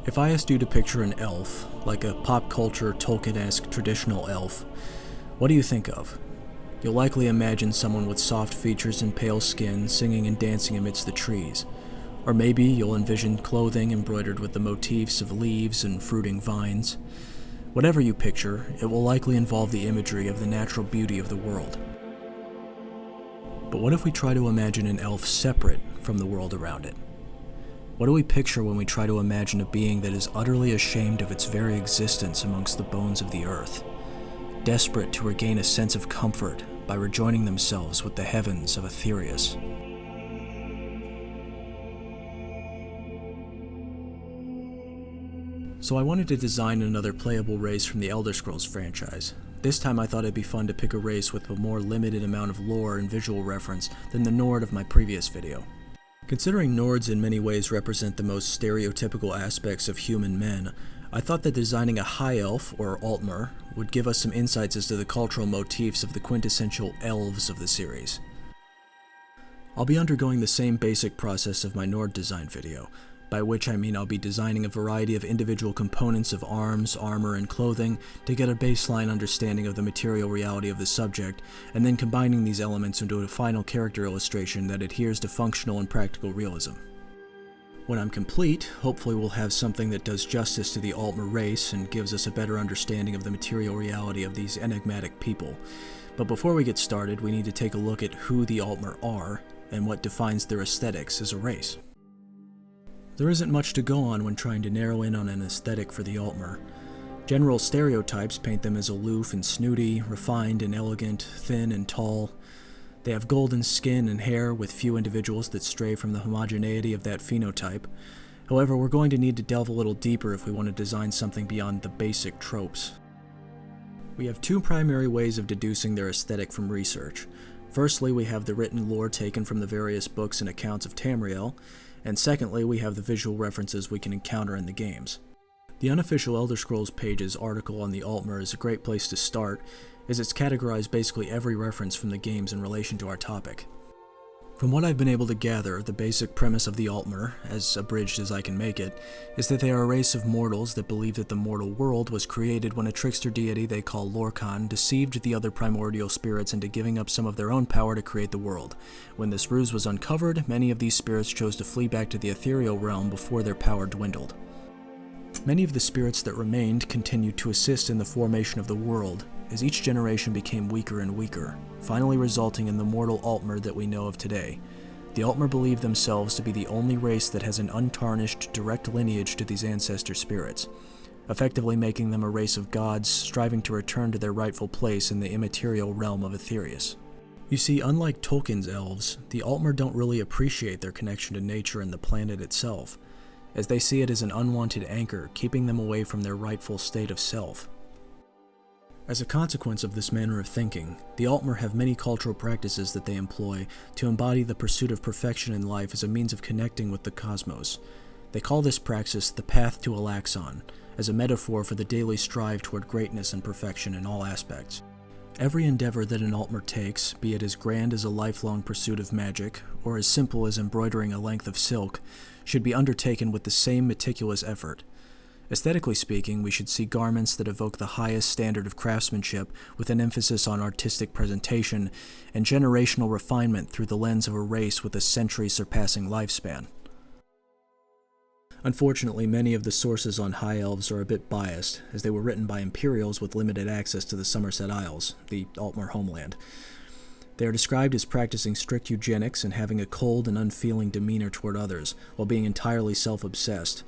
If I asked you to picture an elf, like a pop culture Tolkien-esque traditional elf, what do you think of? You'll likely imagine someone with soft features and pale skin singing and dancing amidst the trees. Or maybe you'll envision clothing embroidered with the motifs of leaves and fruiting vines. Whatever you picture, it will likely involve the imagery of the natural beauty of the world. But what if we try to imagine an elf separate from the world around it? What do we picture when we try to imagine a being that is utterly ashamed of its very existence amongst the bones of the earth, desperate to regain a sense of comfort by rejoining themselves with the heavens of Aetherius? So I wanted to design another playable race from the Elder Scrolls franchise. This time I thought it'd be fun to pick a race with a more limited amount of lore and visual reference than the Nord of my previous video. Considering Nords in many ways represent the most stereotypical aspects of human men, I thought that designing a High Elf, or Altmer, would give us some insights as to the cultural motifs of the quintessential elves of the series. I'll be undergoing the same basic process of my Nord design video, by which I mean I'll be designing a variety of individual components of arms, armor, and clothing to get a baseline understanding of the material reality of the subject, and then combining these elements into a final character illustration that adheres to functional and practical realism. When I'm complete, hopefully we'll have something that does justice to the Altmer race and gives us a better understanding of the material reality of these enigmatic people. But before we get started, we need to take a look at who the Altmer are and what defines their aesthetics as a race. There isn't much to go on when trying to narrow in on an aesthetic for the Altmer. General stereotypes paint them as aloof and snooty, refined and elegant, thin and tall. They have golden skin and hair, with few individuals that stray from the homogeneity of that phenotype. However, we're going to need to delve a little deeper if we want to design something beyond the basic tropes. We have two primary ways of deducing their aesthetic from research. Firstly, we have the written lore taken from the various books and accounts of Tamriel, and secondly, we have the visual references we can encounter in the games. The unofficial Elder Scrolls Pages article on the Altmer is a great place to start, as it's categorized basically every reference from the games in relation to our topic. From what I've been able to gather, the basic premise of the Altmer, as abridged as I can make it, is that they are a race of mortals that believe that the mortal world was created when a trickster deity they call Lorkhan deceived the other primordial spirits into giving up some of their own power to create the world. When this ruse was uncovered, many of these spirits chose to flee back to the ethereal realm before their power dwindled. Many of the spirits that remained continued to assist in the formation of the world, as each generation became weaker and weaker, finally resulting in the mortal Altmer that we know of today. The Altmer believe themselves to be the only race that has an untarnished, direct lineage to these ancestor spirits, effectively making them a race of gods striving to return to their rightful place in the immaterial realm of Aetherius. You see, unlike Tolkien's elves, the Altmer don't really appreciate their connection to nature and the planet itself, as they see it as an unwanted anchor keeping them away from their rightful state of self. As a consequence of this manner of thinking, the Altmer have many cultural practices that they employ to embody the pursuit of perfection in life as a means of connecting with the cosmos. They call this praxis the path to Alaxon, as a metaphor for the daily strive toward greatness and perfection in all aspects. Every endeavor that an Altmer takes, be it as grand as a lifelong pursuit of magic, or as simple as embroidering a length of silk, should be undertaken with the same meticulous effort. Aesthetically speaking, we should see garments that evoke the highest standard of craftsmanship with an emphasis on artistic presentation and generational refinement through the lens of a race with a century-surpassing lifespan. Unfortunately, many of the sources on High Elves are a bit biased, as they were written by Imperials with limited access to the Somerset Isles, the Altmer homeland. They are described as practicing strict eugenics and having a cold and unfeeling demeanor toward others, while being entirely self-obsessed.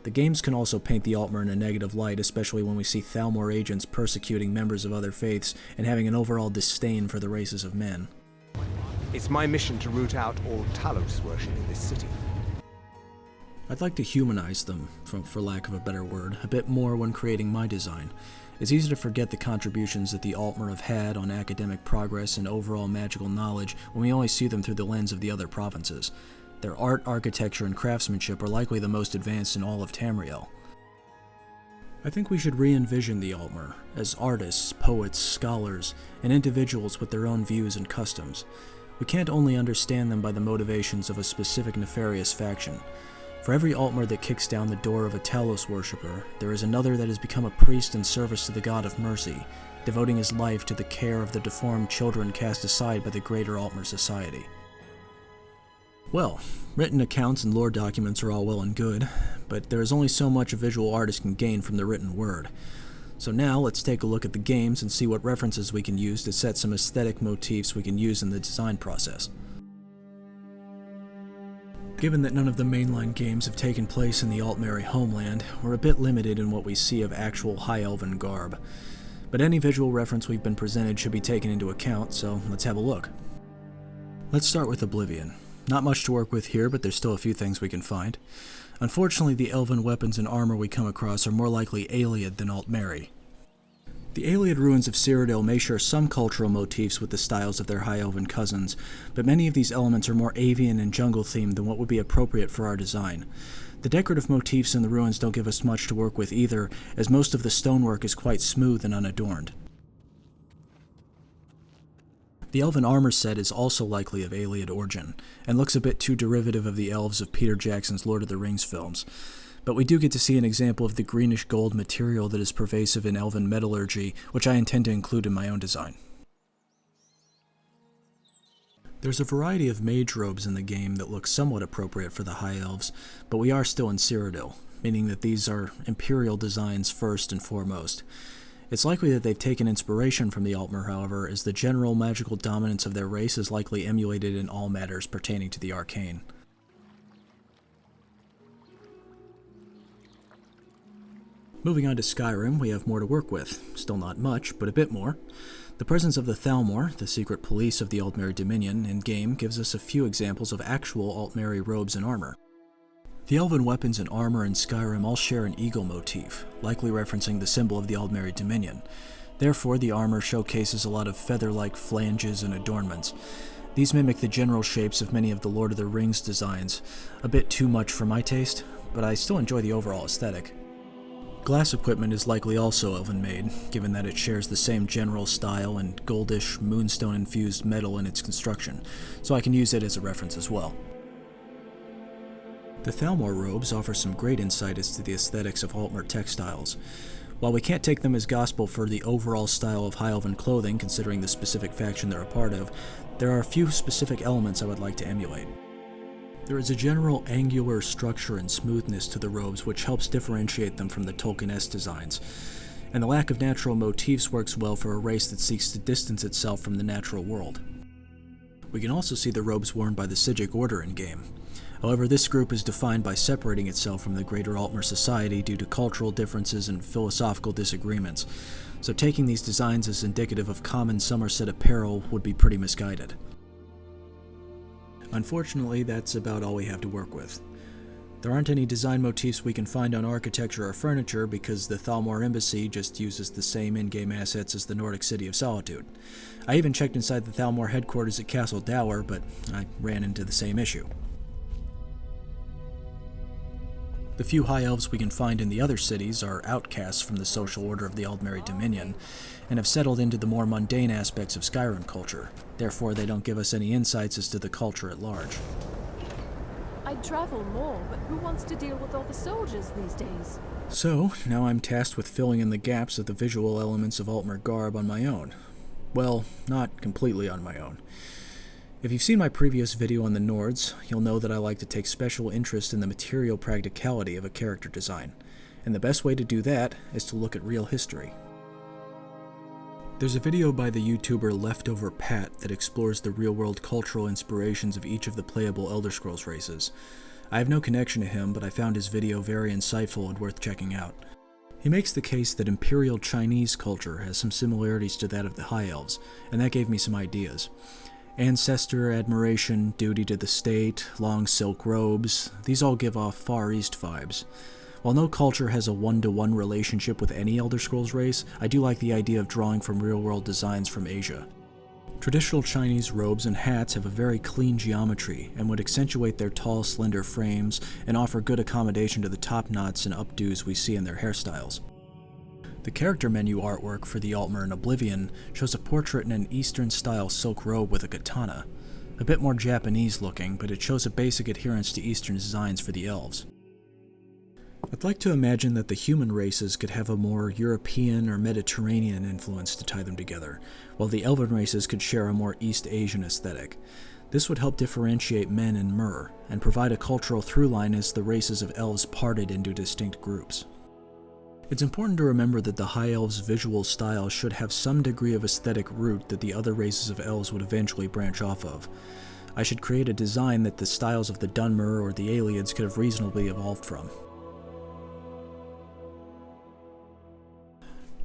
The games can also paint the Altmer in a negative light, especially when we see Thalmor agents persecuting members of other faiths and having an overall disdain for the races of men. It's my mission to root out all Talos worship in this city. I'd like to humanize them, for lack of a better word, a bit more when creating my design. It's easy to forget the contributions that the Altmer have had on academic progress and overall magical knowledge when we only see them through the lens of the other provinces. Their art, architecture, and craftsmanship are likely the most advanced in all of Tamriel. I think we should re-envision the Altmer as artists, poets, scholars, and individuals with their own views and customs. We can't only understand them by the motivations of a specific nefarious faction. For every Altmer that kicks down the door of a Talos worshipper, there is another that has become a priest in service to the God of Mercy, devoting his life to the care of the deformed children cast aside by the greater Altmer society. Well, written accounts and lore documents are all well and good, but there is only so much a visual artist can gain from the written word. So now let's take a look at the games and see what references we can use to set some aesthetic motifs we can use in the design process. Given that none of the mainline games have taken place in the Altmer homeland, we're a bit limited in what we see of actual High Elven garb. But any visual reference we've been presented should be taken into account, so let's have a look. Let's start with Oblivion. Not much to work with here, but there's still a few things we can find. Unfortunately, the elven weapons and armor we come across are more likely Ayleid than Altmeri. The Ayleid ruins of Cyrodiil may share some cultural motifs with the styles of their High Elven cousins, but many of these elements are more avian and jungle themed than what would be appropriate for our design. The decorative motifs in the ruins don't give us much to work with either, as most of the stonework is quite smooth and unadorned. The elven armor set is also likely of Ayleid origin, and looks a bit too derivative of the elves of Peter Jackson's Lord of the Rings films. But we do get to see an example of the greenish gold material that is pervasive in elven metallurgy, which I intend to include in my own design. There's a variety of mage robes in the game that look somewhat appropriate for the High Elves, but we are still in Cyrodiil, meaning that these are Imperial designs first and foremost. It's likely that they've taken inspiration from the Altmer, however, as the general magical dominance of their race is likely emulated in all matters pertaining to the arcane. Moving on to Skyrim, we have more to work with. Still not much, but a bit more. The presence of the Thalmor, the secret police of the Altmer Dominion, in-game gives us a few examples of actual Altmeri robes and armor. The elven weapons and armor in Skyrim all share an eagle motif, likely referencing the symbol of the Altmer Dominion. Therefore, the armor showcases a lot of feather-like flanges and adornments. These mimic the general shapes of many of the Lord of the Rings designs, a bit too much for my taste, but I still enjoy the overall aesthetic. Glass equipment is likely also elven-made, given that it shares the same general style and goldish, moonstone-infused metal in its construction, so I can use it as a reference as well. The Thalmor robes offer some great insight as to the aesthetics of Altmer textiles. While we can't take them as gospel for the overall style of High Elven clothing, considering the specific faction they're a part of, there are a few specific elements I would like to emulate. There is a general angular structure and smoothness to the robes which helps differentiate them from the Tolkien-esque designs, and the lack of natural motifs works well for a race that seeks to distance itself from the natural world. We can also see the robes worn by the Psijic Order in-game. However, this group is defined by separating itself from the greater Altmer society due to cultural differences and philosophical disagreements, so taking these designs as indicative of common Somerset apparel would be pretty misguided. Unfortunately, that's about all we have to work with. There aren't any design motifs we can find on architecture or furniture because the Thalmor Embassy just uses the same in-game assets as the Nordic city of Solitude. I even checked inside the Thalmor headquarters at Castle Dower, but I ran into the same issue. The few High Elves we can find in the other cities are outcasts from the social order of the Altmer Dominion, and have settled into the more mundane aspects of Skyrim culture. Therefore, they don't give us any insights as to the culture at large. I'd travel more, but who wants to deal with all the soldiers these days? So, now I'm tasked with filling in the gaps of the visual elements of Altmer garb on my own. Well, not completely on my own. If you've seen my previous video on the Nords, you'll know that I like to take special interest in the material practicality of a character design, and the best way to do that is to look at real history. There's a video by the YouTuber Leftover Pat that explores the real-world cultural inspirations of each of the playable Elder Scrolls races. I have no connection to him, but I found his video very insightful and worth checking out. He makes the case that Imperial Chinese culture has some similarities to that of the High Elves, and that gave me some ideas. Ancestor, admiration, duty to the state, long silk robes, these all give off Far East vibes. While no culture has a one-to-one relationship with any Elder Scrolls race, I do like the idea of drawing from real-world designs from Asia. Traditional Chinese robes and hats have a very clean geometry and would accentuate their tall, slender frames and offer good accommodation to the top knots and updos we see in their hairstyles. The character menu artwork for the Altmer in Oblivion shows a portrait in an Eastern-style silk robe with a katana. A bit more Japanese looking, but it shows a basic adherence to Eastern designs for the elves. I'd like to imagine that the human races could have a more European or Mediterranean influence to tie them together, while the elven races could share a more East Asian aesthetic. This would help differentiate men and Mer, and provide a cultural through-line as the races of elves parted into distinct groups. It's important to remember that the High Elves' visual style should have some degree of aesthetic root that the other races of elves would eventually branch off of. I should create a design that the styles of the Dunmer or the Ayleids could have reasonably evolved from.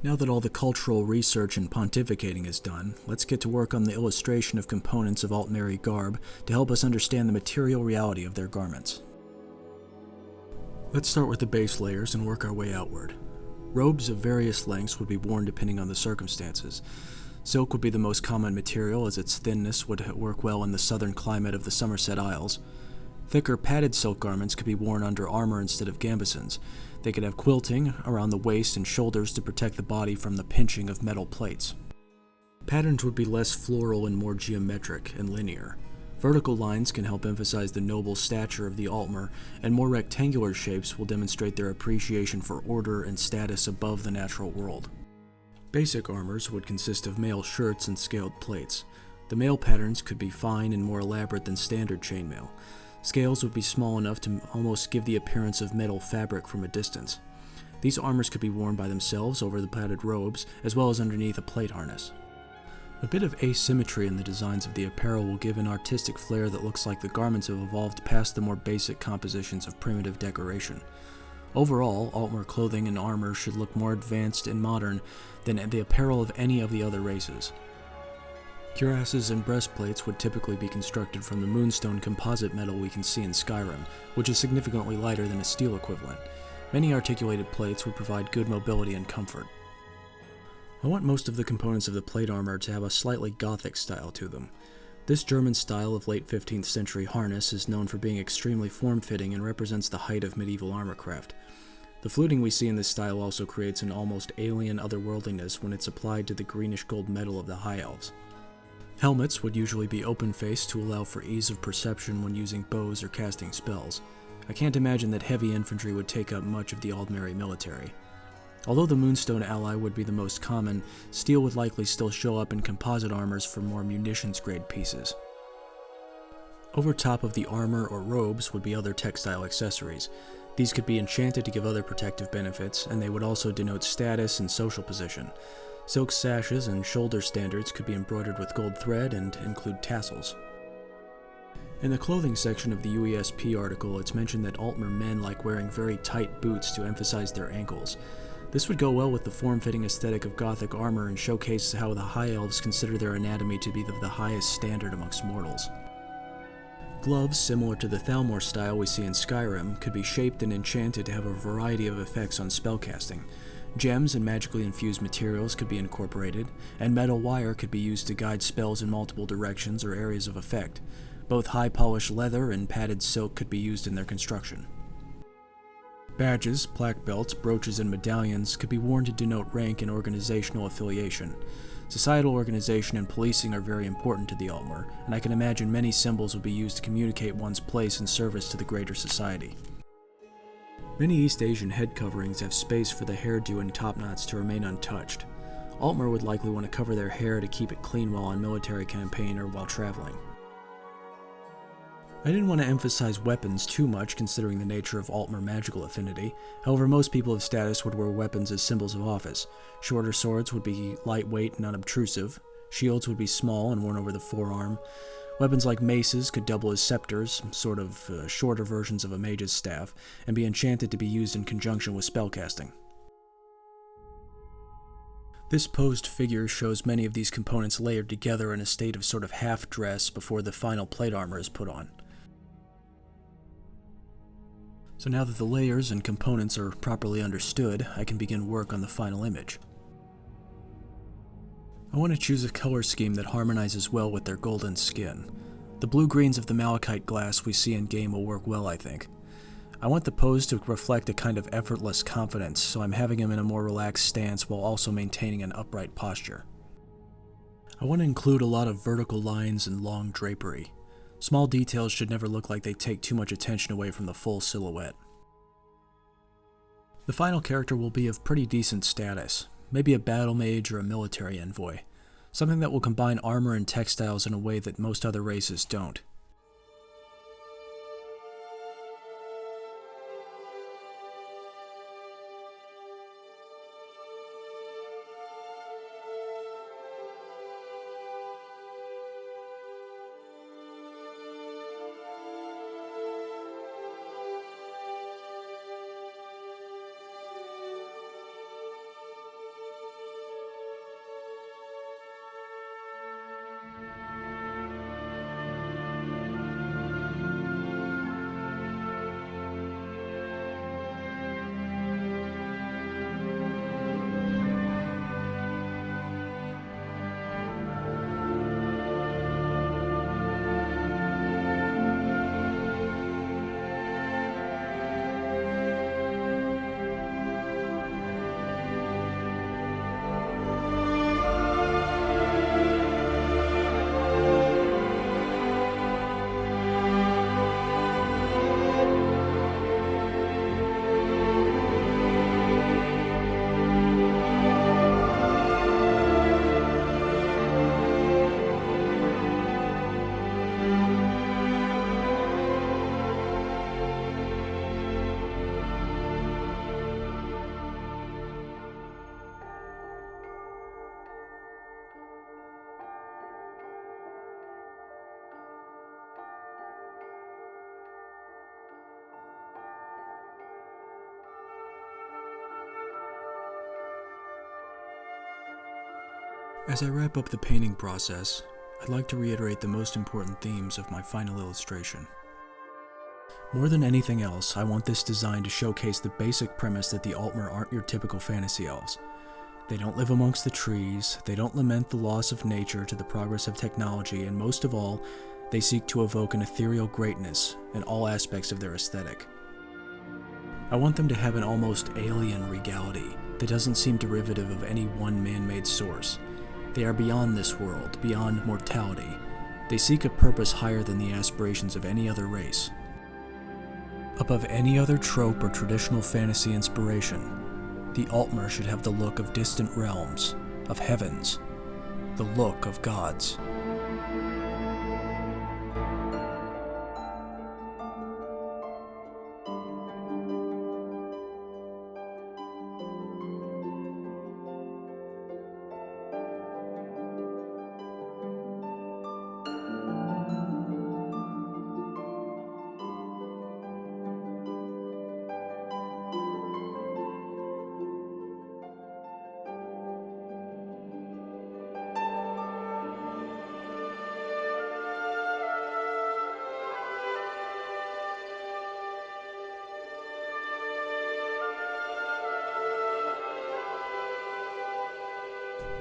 Now that all the cultural research and pontificating is done, let's get to work on the illustration of components of Altmeri garb to help us understand the material reality of their garments. Let's start with the base layers and work our way outward. Robes of various lengths would be worn depending on the circumstances. Silk would be the most common material, as its thinness would work well in the southern climate of the Somerset Isles. Thicker padded silk garments could be worn under armor instead of gambesons. They could have quilting around the waist and shoulders to protect the body from the pinching of metal plates. Patterns would be less floral and more geometric and linear. Vertical lines can help emphasize the noble stature of the Altmer, and more rectangular shapes will demonstrate their appreciation for order and status above the natural world. Basic armors would consist of mail shirts and scaled plates. The mail patterns could be fine and more elaborate than standard chainmail. Scales would be small enough to almost give the appearance of metal fabric from a distance. These armors could be worn by themselves over the padded robes, as well as underneath a plate harness. A bit of asymmetry in the designs of the apparel will give an artistic flair that looks like the garments have evolved past the more basic compositions of primitive decoration. Overall, Altmer clothing and armor should look more advanced and modern than the apparel of any of the other races. Cuirasses and breastplates would typically be constructed from the moonstone composite metal we can see in Skyrim, which is significantly lighter than a steel equivalent. Many articulated plates would provide good mobility and comfort. I want most of the components of the plate armor to have a slightly Gothic style to them. This German style of late 15th century harness is known for being extremely form-fitting and represents the height of medieval armorcraft. The fluting we see in this style also creates an almost alien otherworldliness when it's applied to the greenish-gold metal of the High Elves. Helmets would usually be open-faced to allow for ease of perception when using bows or casting spells. I can't imagine that heavy infantry would take up much of the Aldmeri military. Although the Moonstone ally would be the most common, steel would likely still show up in composite armors for more munitions-grade pieces. Over top of the armor or robes would be other textile accessories. These could be enchanted to give other protective benefits, and they would also denote status and social position. Silk sashes and shoulder standards could be embroidered with gold thread and include tassels. In the clothing section of the UESP article, it's mentioned that Altmer men like wearing very tight boots to emphasize their ankles. This would go well with the form-fitting aesthetic of Gothic armor and showcase how the High Elves consider their anatomy to be the highest standard amongst mortals. Gloves, similar to the Thalmor style we see in Skyrim, could be shaped and enchanted to have a variety of effects on spellcasting. Gems and magically infused materials could be incorporated, and metal wire could be used to guide spells in multiple directions or areas of effect. Both high-polished leather and padded silk could be used in their construction. Badges, plaque belts, brooches, and medallions could be worn to denote rank and organizational affiliation. Societal organization and policing are very important to the Altmer, and I can imagine many symbols would be used to communicate one's place and service to the greater society. Many East Asian head coverings have space for the hairdo and topknots to remain untouched. Altmer would likely want to cover their hair to keep it clean while on military campaign or while traveling. I didn't want to emphasize weapons too much considering the nature of Altmer magical affinity. However, most people of status would wear weapons as symbols of office. Shorter swords would be lightweight and unobtrusive. Shields would be small and worn over the forearm. Weapons like maces could double as scepters, sort of shorter versions of a mage's staff, and be enchanted to be used in conjunction with spellcasting. This posed figure shows many of these components layered together in a state of sort of half-dress before the final plate armor is put on. So now that the layers and components are properly understood, I can begin work on the final image. I want to choose a color scheme that harmonizes well with their golden skin. The blue-greens of the malachite glass we see in game will work well, I think. I want the pose to reflect a kind of effortless confidence, so I'm having him in a more relaxed stance while also maintaining an upright posture. I want to include a lot of vertical lines and long drapery. Small details should never look like they take too much attention away from the full silhouette. The final character will be of pretty decent status, maybe a battle mage or a military envoy, something that will combine armor and textiles in a way that most other races don't. As I wrap up the painting process, I'd like to reiterate the most important themes of my final illustration. More than anything else, I want this design to showcase the basic premise that the Altmer aren't your typical fantasy elves. They don't live amongst the trees, they don't lament the loss of nature to the progress of technology, and most of all, they seek to evoke an ethereal greatness in all aspects of their aesthetic. I want them to have an almost alien regality that doesn't seem derivative of any one man-made source. They are beyond this world, beyond mortality. They seek a purpose higher than the aspirations of any other race. Above any other trope or traditional fantasy inspiration, the Altmer should have the look of distant realms, of heavens, the look of gods.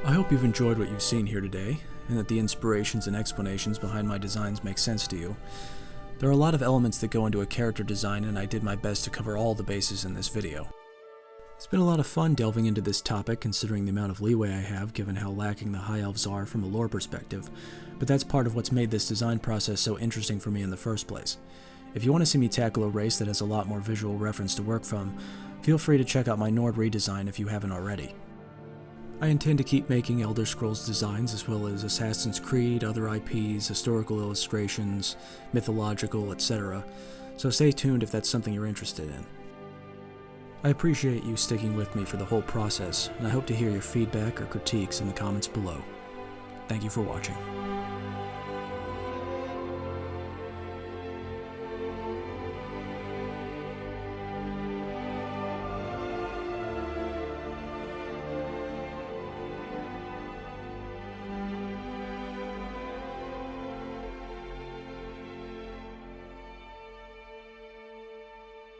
I hope you've enjoyed what you've seen here today, and that the inspirations and explanations behind my designs make sense to you. There are a lot of elements that go into a character design, and I did my best to cover all the bases in this video. It's been a lot of fun delving into this topic, considering the amount of leeway I have given how lacking the High Elves are from a lore perspective, but that's part of what's made this design process so interesting for me in the first place. If you want to see me tackle a race that has a lot more visual reference to work from, feel free to check out my Nord redesign if you haven't already. I intend to keep making Elder Scrolls designs as well as Assassin's Creed, other IPs, historical illustrations, mythological, etc., so stay tuned if that's something you're interested in. I appreciate you sticking with me for the whole process, and I hope to hear your feedback or critiques in the comments below. Thank you for watching.